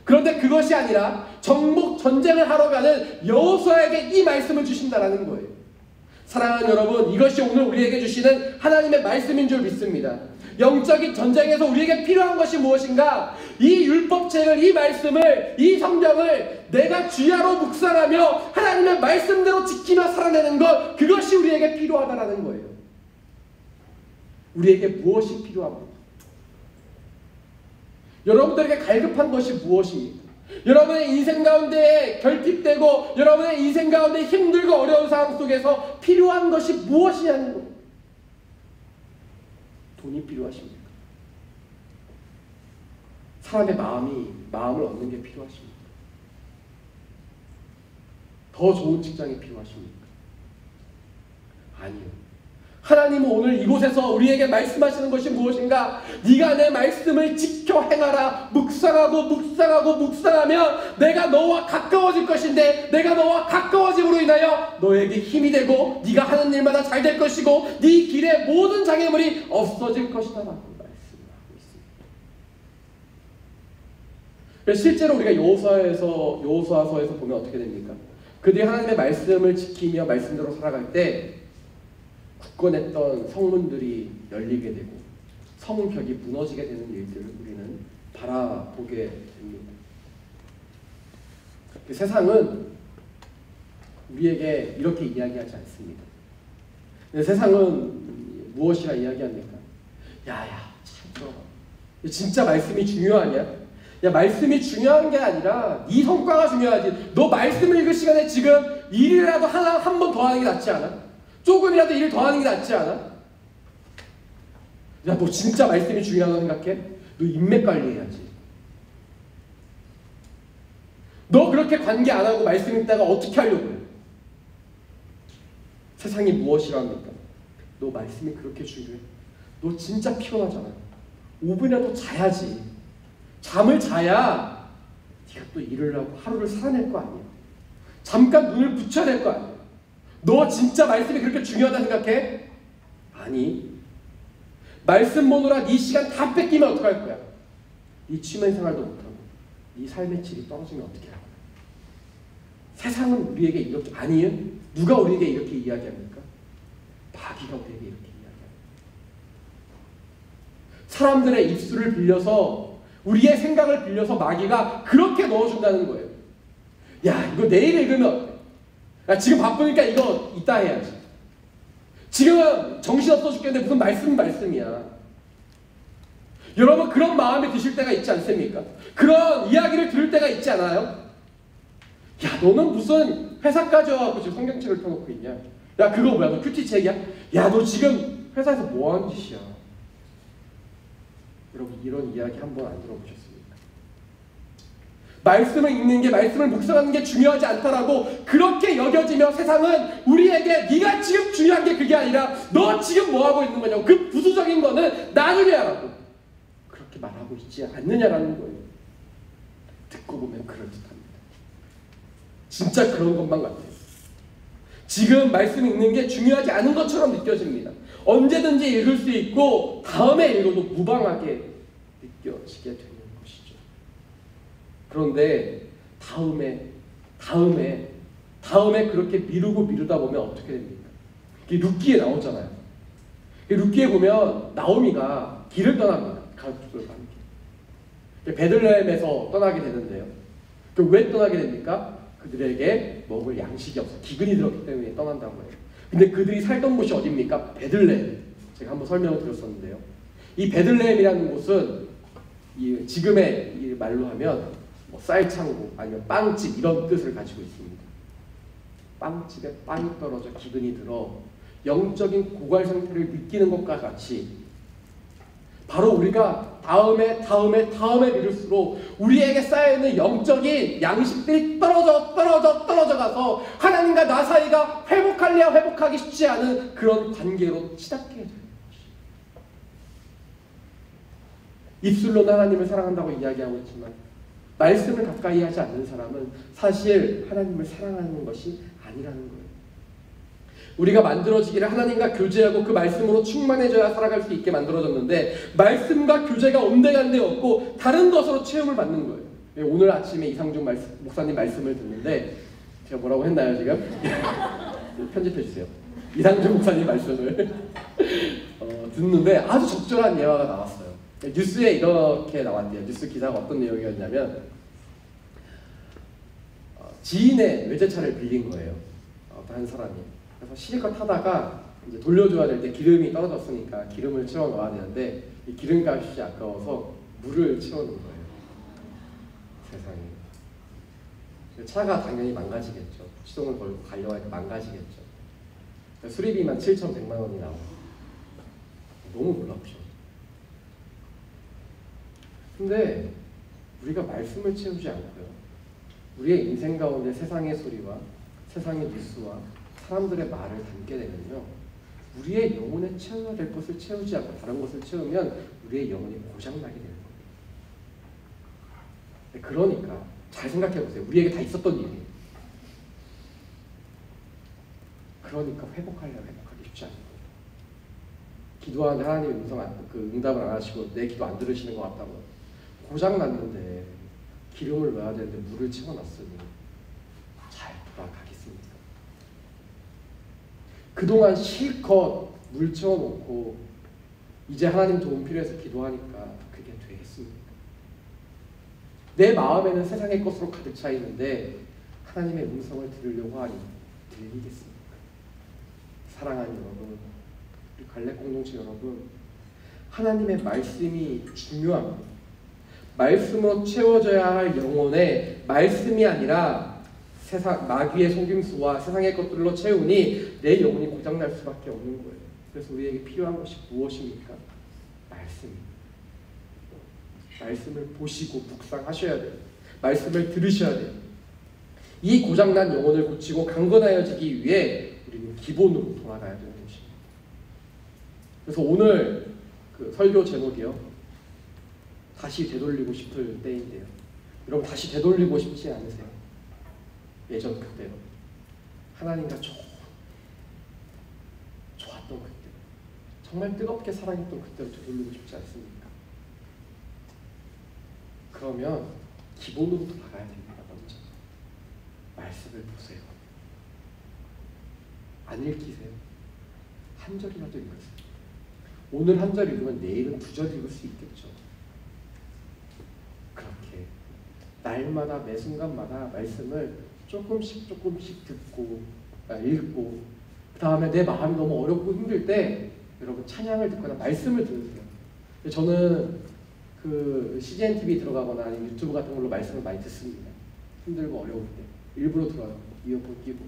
그런데 그것이 아니라 정복 전쟁을 하러 가는 여호수아에게 이 말씀을 주신다라는 거예요. 사랑하는 여러분, 이것이 오늘 우리에게 주시는 하나님의 말씀인 줄 믿습니다. 영적인 전쟁에서 우리에게 필요한 것이 무엇인가? 이 율법책을, 이 말씀을, 이 성경을 내가 주야로 묵상하며 하나님의 말씀대로 지키며 살아내는 것, 그것이 우리에게 필요하다라는 거예요. 우리에게 무엇이 필요합니까? 여러분들에게 갈급한 것이 무엇입니까? 여러분의 인생 가운데 결핍되고 여러분의 인생 가운데 힘들고 어려운 상황 속에서 필요한 것이 무엇이냐는 거예요. 돈이 필요하십니까? 사람의 마음을 얻는 게 필요하십니까? 더 좋은 직장이 필요하십니까? 아니요. 하나님은 오늘 이곳에서 우리에게 말씀하시는 것이 무엇인가? 네가 내 말씀을 지켜 행하라. 묵상하면 내가 너와 가까워질 것인데, 내가 너와 가까워짐으로 인하여 너에게 힘이 되고 네가 하는 일마다 잘 될 것이고 네 길의 모든 장애물이 없어질 것이다 라고 말씀하고 있습니다. 실제로 우리가 여호수아서에서 보면 어떻게 됩니까? 그들이 하나님의 말씀을 지키며 말씀대로 살아갈 때 굳건했던 성문들이 열리게 되고 성벽이 무너지게 되는 일들을 우리는 바라보게 됩니다. 세상은 우리에게 이렇게 이야기하지 않습니다. 세상은 무엇이라 이야기합니까? 야야, 잘 들어봐. 진짜 말씀이 중요하냐? 야, 말씀이 중요한 게 아니라 네 성과가 중요하지. 너 말씀을 읽을 시간에 지금 일이라도 한 번 더 하는 게 낫지 않아? 조금이라도 일을 더 하는 게 낫지 않아? 야, 너 진짜 말씀이 중요하다고 생각해? 너 인맥 관리해야지. 너 그렇게 관계 안 하고 말씀 읽다가 어떻게 하려고 해? 세상이 무엇이라 합니까? 너 말씀이 그렇게 중요해? 너 진짜 피곤하잖아. 5분이라도 자야지. 잠을 자야 네가 또 일을 하고 하루를 살아낼 거 아니야. 잠깐 눈을 붙여야 될 거 아니야. 너 진짜 말씀이 그렇게 중요하다 생각해? 아니. 말씀 보느라 네 시간 다 뺏기면 어떡할 거야? 네 취미 생활도 못하고 네 삶의 질이 떨어지면 어떻게 할 거야? 세상은 우리에게 이렇게, 아니에요? 누가 우리에게 이렇게 이야기합니까? 마귀가 우리에게 이렇게 이야기합니다. 사람들의 입술을 빌려서, 우리의 생각을 빌려서 마귀가 그렇게 넣어준다는 거예요. 야, 이거 내일 읽으면 어때? 야, 지금 바쁘니까 이거 이따 해야지. 지금 정신없어 죽겠는데 무슨 말씀이야. 여러분, 그런 마음이 드실 때가 있지 않습니까? 그런 이야기를 들을 때가 있지 않아요? 야, 너는 무슨 회사까지 와서 지금 성경책을 펴놓고 있냐? 야, 그거 뭐야? 너 큐티책이야? 야, 너 지금 회사에서 뭐 하는 짓이야? 여러분, 이런 이야기 한 번 안 들어보셨습니까? 말씀을 읽는 게, 말씀을 묵상하는 게 중요하지 않다라고 그렇게 여겨지며 세상은 우리에게 네가 지금 중요한 게 그게 아니라 너 지금 뭐 하고 있는 거냐고, 그 부수적인 거는 나중에 하라고 그렇게 말하고 있지 않느냐라는 거예요. 듣고 보면 그럴듯합니다. 진짜 그런 것만 같아요. 지금 말씀 읽는 게 중요하지 않은 것처럼 느껴집니다. 언제든지 읽을 수 있고 다음에 읽어도 무방하게 느껴지게 되는 것이죠. 그런데 다음에 그렇게 미루다 보면 어떻게 됩니까? 이게 룻기에 나오잖아요. 룻기에 보면 나오미가 길을 떠납니다. 가족들과 함께. 베들레헴에서 떠나게 되는데요. 왜 떠나게 됩니까? 그들에게 먹을 양식이 없어. 기근이 들었기 때문에 떠난다고 해요. 근데 그들이 살던 곳이 어디입니까? 베들레헴. 제가 한번 설명을 드렸었는데요. 이 베들레헴이라는 곳은 지금의 이 말로 하면 뭐 쌀창고 아니면 빵집 이런 뜻을 가지고 있습니다. 빵집에 빵이 떨어져 기근이 들어 영적인 고갈 상태를 느끼는 것과 같이 바로 우리가 다음에 미룰수록 우리에게 쌓여있는 영적인 양식들이 떨어져 가서 하나님과 나 사이가 회복하기 쉽지 않은 그런 관계로 치닫게 되는 것입니다. 입술로는 하나님을 사랑한다고 이야기하고 있지만 말씀을 가까이 하지 않는 사람은 사실 하나님을 사랑하는 것이 아니라는 거예요. 우리가 만들어지기를 하나님과 교제하고 그 말씀으로 충만해져야 살아갈 수 있게 만들어졌는데 말씀과 교제가 온데간데 없고 다른 것으로 체험을 받는 거예요. 오늘 아침에 이상중 목사님 말씀을 듣는데 제가 뭐라고 했나요 지금? 편집해 주세요. 이상중 목사님 말씀을 듣는데 아주 적절한 예화가 나왔어요. 뉴스에 이렇게 나왔대요. 뉴스 기사가 어떤 내용이었냐면 지인의 외제차를 빌린 거예요. 한 사람이. 그래서 실컷 타다가 이제 돌려줘야 될 때 기름이 떨어졌으니까 기름을 채워 넣어야 되는데 이 기름값이 아까워서 물을 채워 넣은 거예요. 세상에. 차가 당연히 망가지겠죠. 시동을 걸고 가려고 하니까 망가지겠죠. 수리비만 7,100만 원이 나와요. 너무 놀랍죠. 근데 우리가 말씀을 채우지 않고요. 우리의 인생 가운데 세상의 소리와 세상의 뉴스와 사람들의 말을 담게 되면요. 우리의 영혼에 채워야 될 것을 채우지 않고 다른 것을 채우면 우리의 영혼이 고장나게 되는 겁니다. 그러니까 잘 생각해 보세요. 우리에게 다 있었던 일이에요. 그러니까 회복하기 쉽지 않은 거예요. 기도하는데 하나님의 응답을 안 하시고 내 기도 안 들으시는 것 같다고. 고장났는데 기름을 넣어야 되는데 물을 채워놨으니 잘 돌아가겠습니까? 그동안 실컷 물 채워놓고 이제 하나님 도움 필요해서 기도하니까 그게 되겠습니까? 내 마음에는 세상의 것으로 가득 차 있는데 하나님의 음성을 들으려고 하니 들리겠습니까? 사랑하는 여러분, 우리 갈렙 공동체 여러분, 하나님의 말씀이 중요합니다. 말씀으로 채워져야 할 영혼에 말씀이 아니라 세상 마귀의 속임수와 세상의 것들로 채우니 내 영혼이 고장날 수밖에 없는 거예요. 그래서 우리에게 필요한 것이 무엇입니까? 말씀입니다. 말씀을 보시고 묵상하셔야 돼요. 말씀을 들으셔야 돼요. 이 고장난 영혼을 고치고 강건하여지기 위해 우리는 기본으로 돌아가야 되는 것입니다. 그래서 오늘 그 설교 제목이요. 다시 되돌리고 싶을 때인데요. 여러분 다시 되돌리고 싶지 않으세요? 예전 그때로. 하나님과 좋았던 그때. 정말 뜨겁게 사랑했던 그때로 되돌리고 싶지 않습니까? 그러면 기본으로 돌아가야 됩니다. 먼저. 말씀을 보세요. 안 읽히세요? 한 절이라도 읽으세요. 오늘 한 절 읽으면 내일은 2절 읽을 수 있겠죠. 그렇게 날마다 매 순간마다 말씀을 조금씩 듣고 읽고 그 다음에 내 마음이 너무 어렵고 힘들 때 여러분 찬양을 듣거나 말씀을 들으세요. 저는 그 CGN TV 들어가거나 아니면 유튜브 같은 걸로 말씀을 많이 듣습니다. 힘들고 어려울 때 일부러 들어요. 이어폰 끼고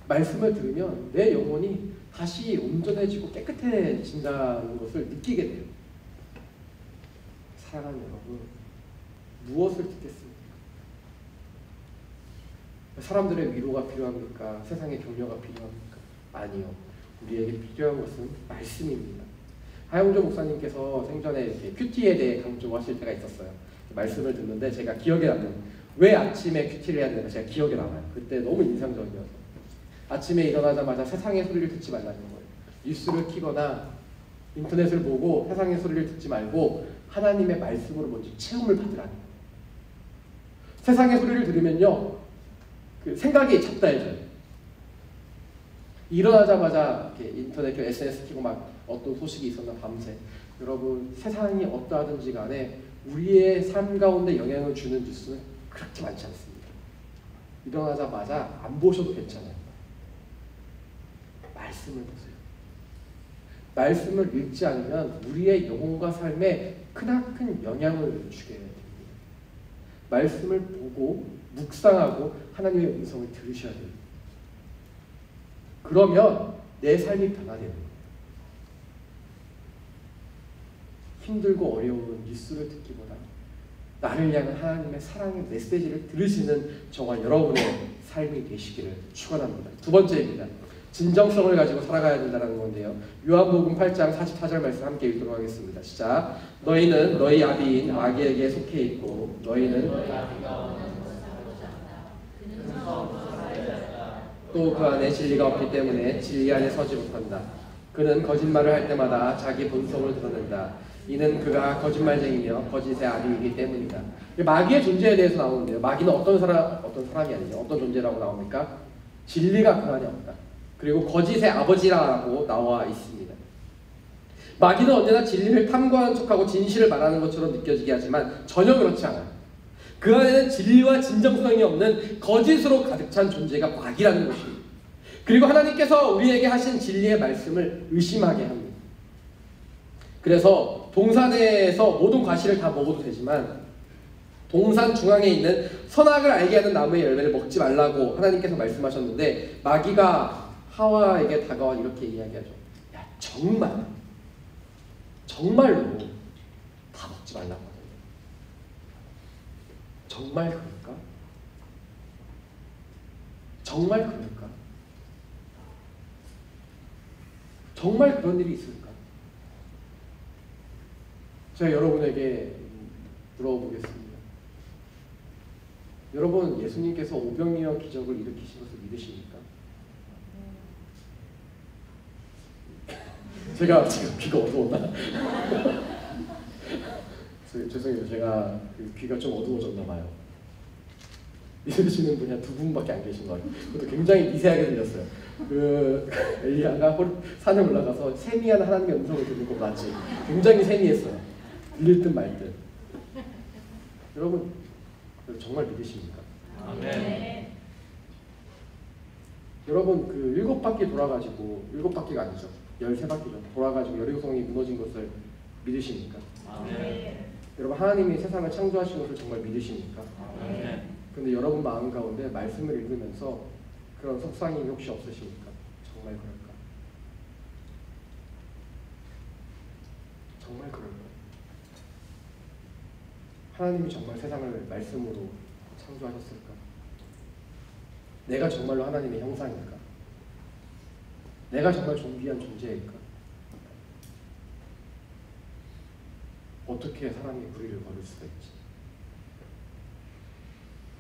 말씀을 들으면 내 영혼이 다시 온전해지고 깨끗해진다는 것을 느끼게 돼요. 사랑하는 여러분, 무엇을 듣겠습니까? 사람들의 위로가 필요합니까? 세상의 격려가 필요합니까? 아니요. 우리에게 필요한 것은 말씀입니다. 하영조 목사님께서 생전에 이렇게 큐티에 대해 강조하실 때가 있었어요. 말씀을 듣는데 제가 기억에 남는, 왜 아침에 큐티를 해야 되는가 제가 기억에 남아요. 그때 너무 인상적이어서. 아침에 일어나자마자 세상의 소리를 듣지 말라는 거예요. 뉴스를 켜거나 인터넷을 보고 세상의 소리를 듣지 말고 하나님의 말씀으로 먼저 체험을 받으라는 거예요. 세상의 소리를 들으면요, 그 생각이 잡다해져요. 일어나자마자 이렇게 인터넷, SNS 켜고 막 어떤 소식이 있었나 밤새. 여러분, 세상이 어떠하든지 간에 우리의 삶 가운데 영향을 주는 뉴스는 그렇게 많지 않습니다. 일어나자마자 안 보셔도 괜찮아요. 말씀을 보세요. 말씀을 읽지 않으면 우리의 영혼과 삶에 크나큰 영향을 주게 됩니다. 말씀을 보고 묵상하고 하나님의 음성을 들으셔야 돼요. 그러면 내 삶이 변화되는 거예요. 힘들고 어려운 뉴스를 듣기보다 나를 향한 하나님의 사랑의 메시지를 들으시는 저와 여러분의 삶이 되시기를 축원합니다. 두 번째입니다. 진정성을 가지고 살아가야 된다는 건데요. 요한복음 8장 44절 말씀 함께 읽도록 하겠습니다. 시작. 너희는 너희 아비인 마귀에게 속해 있고 너희는 또 그 안에 진리가 없기 때문에 진리 안에 서지 못한다. 그는 거짓말을 할 때마다 자기 본성을 드러낸다. 이는 그가 거짓말쟁이며 거짓의 아비이기 때문이다. 마귀의 존재에 대해서 나오는데요. 마귀는 어떤 사람이 아니죠. 어떤 존재라고 나옵니까? 진리가 그 안에 없다. 그리고 거짓의 아버지라고 나와 있습니다. 마귀는 언제나 진리를 탐구하는 척하고 진실을 말하는 것처럼 느껴지게 하지만 전혀 그렇지 않아요. 그 안에는 진리와 진정성이 없는 거짓으로 가득 찬 존재가 마귀라는 것입니다. 그리고 하나님께서 우리에게 하신 진리의 말씀을 의심하게 합니다. 그래서 동산에서 모든 과실을 다 먹어도 되지만 동산 중앙에 있는 선악을 알게 하는 나무의 열매를 먹지 말라고 하나님께서 말씀하셨는데 마귀가 하와에게 다가와 이렇게 이야기하죠. 야, 정말로 다 먹지 말라고 하는데 정말 그럴까? 정말 그럴까? 정말 그런 일이 있을까? 제가 여러분에게 물어보겠습니다. 여러분, 예수님께서 오병이어 기적을 일으키신 것을 믿으십니까? 제가 지금 귀가 어두웠나? 죄송해요. 제가 귀가 좀 어두워졌나 봐요. 믿으시는 분이 한 2분밖에 안 계신 거예요. 그것도 굉장히 미세하게 들렸어요. 엘리야가 산에 올라가서 세미한 하나님의 음성을 듣는 것 같이 굉장히 세미했어요. 들릴 듯 말 듯. 여러분, 정말 믿으십니까? 아멘. 여러분, 7바퀴 돌아가지고 7바퀴가 아니죠. 13바퀴죠. 돌아가지고 여리고성이 무너진 것을 믿으십니까? 아멘. 여러분, 하나님이 세상을 창조하신 것을 정말 믿으십니까? 아멘. 근데 여러분 마음 가운데 말씀을 읽으면서 그런 속상임이 혹시 없으십니까? 정말 그럴까? 정말 그럴까? 하나님이 정말 세상을 말씀으로 창조하셨을까? 내가 정말로 하나님의 형상일까? 내가 정말 존귀한 존재일까? 어떻게 사람이 불의를 걸을 수가 있지?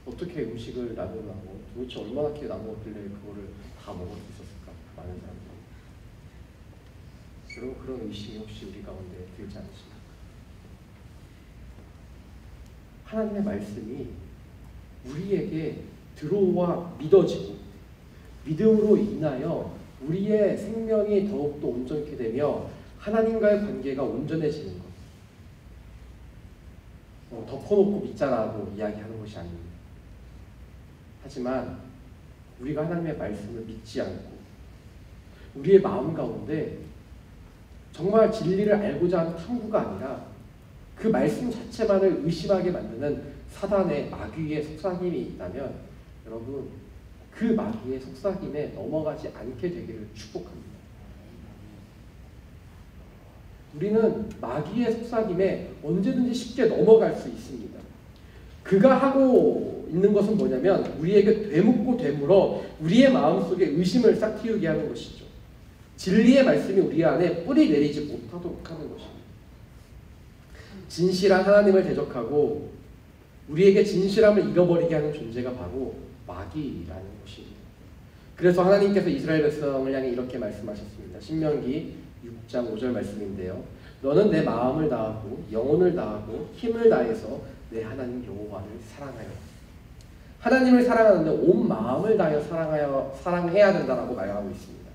어떻게 음식을 나누고 도대체 얼마나 길게 나누었길래 그거를 다 먹을 수 있었을까? 많은 사람들이. 여러분, 그런 의심이 혹시 우리 가운데 들지 않으십니까? 하나님의 말씀이 우리에게 들어와 믿어지고 믿음으로 인하여 우리의 생명이 더욱더 온전케 되며 하나님과의 관계가 온전해지는 것. 덮어놓고 믿자라고 이야기하는 것이 아닙니다. 하지만 우리가 하나님의 말씀을 믿지 않고 우리의 마음 가운데 정말 진리를 알고자 하는 탐구가 아니라 그 말씀 자체만을 의심하게 만드는 사단의 마귀의 속삭임이 있다면 여러분, 그 마귀의 속삭임에 넘어가지 않게 되기를 축복합니다. 우리는 마귀의 속삭임에 언제든지 쉽게 넘어갈 수 있습니다. 그가 하고 있는 것은 뭐냐면 우리에게 되묻고 되물어 우리의 마음속에 의심을 싹 틔우게 하는 것이죠. 진리의 말씀이 우리 안에 뿌리 내리지 못하도록 하는 것입니다. 진실한 하나님을 대적하고 우리에게 진실함을 잃어버리게 하는 존재가 바로 마귀라는 것입니다. 그래서 하나님께서 이스라엘 백성을 향해 이렇게 말씀하셨습니다. 신명기 6장 5절 말씀인데요. 너는 내 마음을 다하고 영혼을 다하고 힘을 다해서 내 하나님 여호와를 사랑하여. 하나님을 사랑하는데 온 마음을 다하여 사랑해야 된다라고 말하고 있습니다.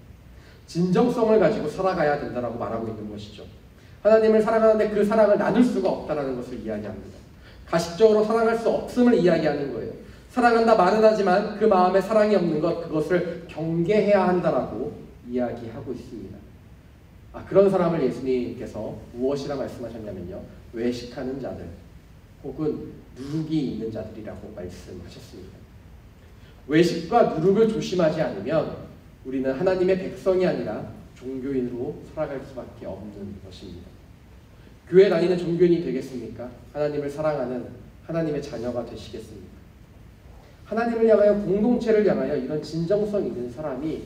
진정성을 가지고 살아가야 된다라고 말하고 있는 것이죠. 하나님을 사랑하는데 그 사랑을 나눌 수가 없다라는 것을 이야기합니다. 가식적으로 사랑할 수 없음을 이야기하는 거예요. 사랑한다 말은 하지만 그 마음에 사랑이 없는 것, 그것을 경계해야 한다라고 이야기하고 있습니다. 그런 사람을 예수님께서 무엇이라 말씀하셨냐면요, 외식하는 자들 혹은 누룩이 있는 자들이라고 말씀하셨습니다. 외식과 누룩을 조심하지 않으면 우리는 하나님의 백성이 아니라 종교인으로 살아갈 수밖에 없는 것입니다. 교회 다니는 종교인이 되겠습니까? 하나님을 사랑하는 하나님의 자녀가 되시겠습니까? 하나님을 향하여, 공동체를 향하여 이런 진정성 있는 사람이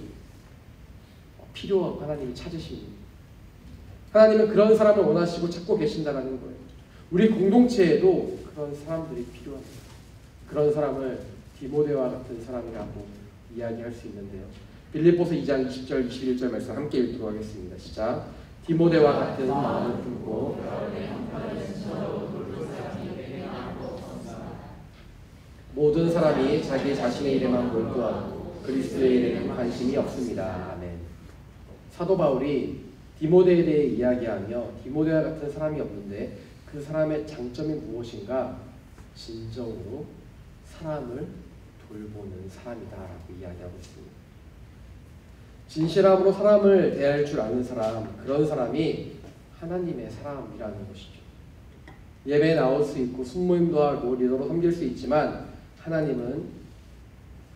필요하고 하나님이 찾으십니다. 하나님은 그런 사람을 원하시고 찾고 계신다는 거예요. 우리 공동체에도 그런 사람들이 필요합니다. 그런 사람을 디모데와 같은 사람이라고 이야기할 수 있는데요. 빌립보서 2장 20절 21절 말씀 함께 읽도록 하겠습니다. 시작. 디모데와 같은 마음을 품고 모든 사람이 자기 자신의 일에만 몰두하고 그리스도의 일에는 관심이 없습니다. 아멘. 사도 바울이 디모데에 대해 이야기하며 디모데와 같은 사람이 없는데 그 사람의 장점이 무엇인가? 진정으로 사람을 돌보는 사람이다라고 이야기하고 있습니다. 진실함으로 사람을 대할 줄 아는 사람, 그런 사람이 하나님의 사람이라는 것이죠. 예배에 나올 수 있고 순모임도 하고 리더로 섬길 수 있지만 하나님은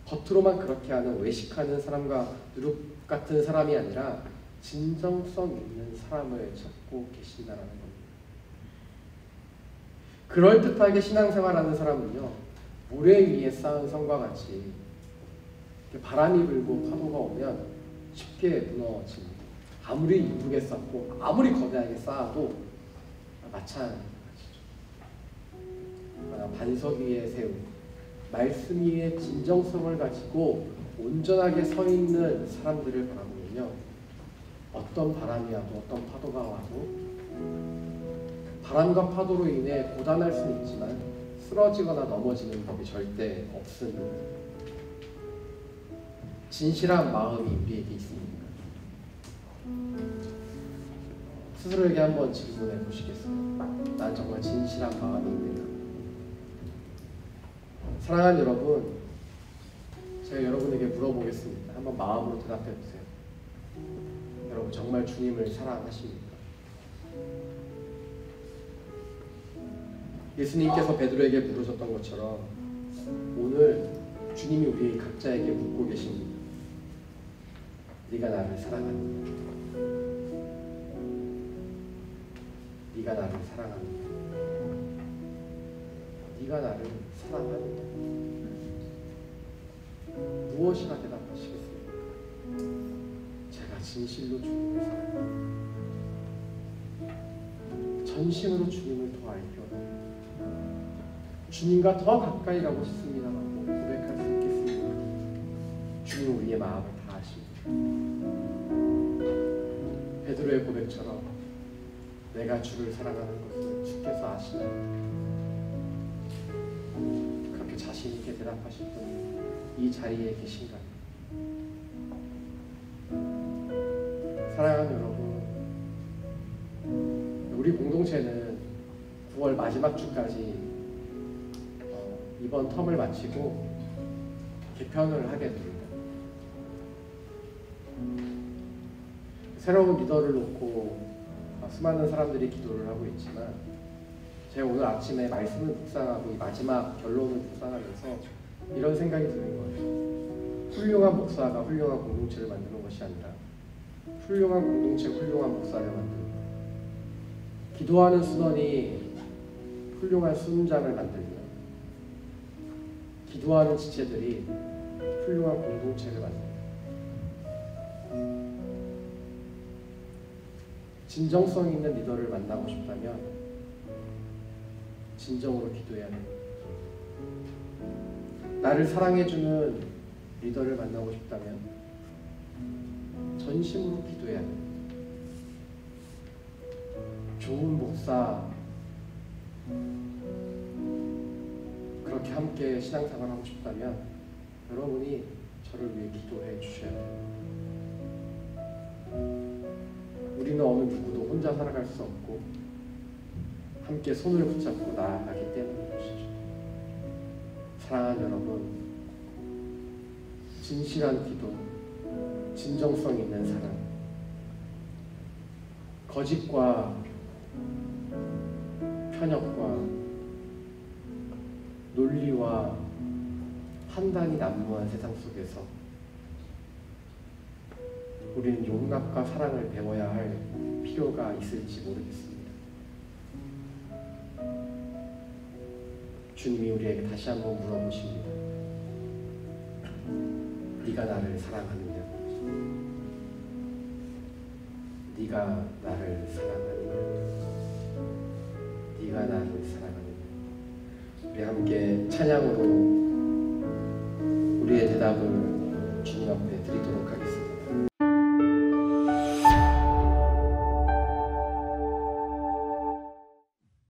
겉으로만 그렇게 하는 외식하는 사람과 누룩 같은 사람이 아니라 진정성 있는 사람을 찾고 계신다는 겁니다. 그럴듯하게 신앙생활하는 사람은요, 모래 위에 쌓은 성과 같이 바람이 불고 파도가 오면 쉽게 무너집니다. 아무리 이쁘게 쌓고 아무리 거대하게 쌓아도 마찬가지죠. 반석 위에 세운 말씀 위에 진정성을 가지고 온전하게 서 있는 사람들을 바라보면요, 어떤 바람이 와도 어떤 파도가 와도 바람과 파도로 인해 고단할 수는 있지만 쓰러지거나 넘어지는 법이 절대 없습니다. 진실한 마음이 우리에게 있습니까? 스스로에게 한번 질문해 보시겠어요? 난 정말 진실한 마음이 있는가? 사랑하는 여러분, 제가 여러분에게 물어보겠습니다. 한번 마음으로 대답해 보세요. 여러분 정말 주님을 사랑하십니까? 예수님께서 베드로에게 물으셨던 것처럼 오늘 주님이 우리 각자에게 묻고 계십니다. 네가 나를 사랑하느냐? 네가 나를 사랑하느냐? 네가 나를 사랑하느냐? 무엇이나 대답하시겠습니까? 제가 진실로 주님을 사랑합니다. 전심으로 주님을 더 알게 원합니다. 주님과 더 가까이 가고 싶습니다라고 고백할 수 있겠습니다. 주님 우리의 마음을 다 아십니다. 베드로의 고백처럼 내가 주를 사랑하는 것을 주께서 아시나요? 그렇게 자신 있게 대답하실 분이 이 자리에 계신가요? 사랑하는 여러분, 우리 공동체는 9월 마지막 주까지 이번 텀을 마치고 개편을 하게 됩니다. 새로운 리더를 놓고 수많은 사람들이 기도를 하고 있지만 제가 오늘 아침에 말씀을 묵상하고 이 마지막 결론을 묵상하면서 이런 생각이 드는 거예요. 훌륭한 목사가 훌륭한 공동체를 만드는 것이 아니라 훌륭한 공동체, 훌륭한 목사를 만드는 거예요. 기도하는 수넌이 훌륭한 순장을 만들며 기도하는 지체들이 훌륭한 공동체를 만듭니다. 진정성 있는 리더를 만나고 싶다면 진정으로 기도해야 합니다. 나를 사랑해주는 리더를 만나고 싶다면 전심으로 기도해야 합니다. 좋은 목사, 그렇게 함께 신앙생활 하고 싶다면 여러분이 저를 위해 기도해 주셔야 돼요. 우리는 어느 누구도 혼자 살아갈 수 없고 함께 손을 붙잡고 나아가기 때문인 것이죠. 사랑하는 여러분, 진실한 기도, 진정성 있는 사랑, 거짓과 편협과 논리와 판단이 난무한 세상 속에서 우리는 용납과 사랑을 배워야 할 필요가 있을지 모르겠습니다. 주님이 우리에게 다시 한번 물어보십니다. 네가 나를 사랑하느냐? 네가 나를 사랑하느냐? 네가 나를 사랑하느냐? 우리 함께 찬양으로 우리의 대답을 주님 앞에 드리도록 하겠습니다.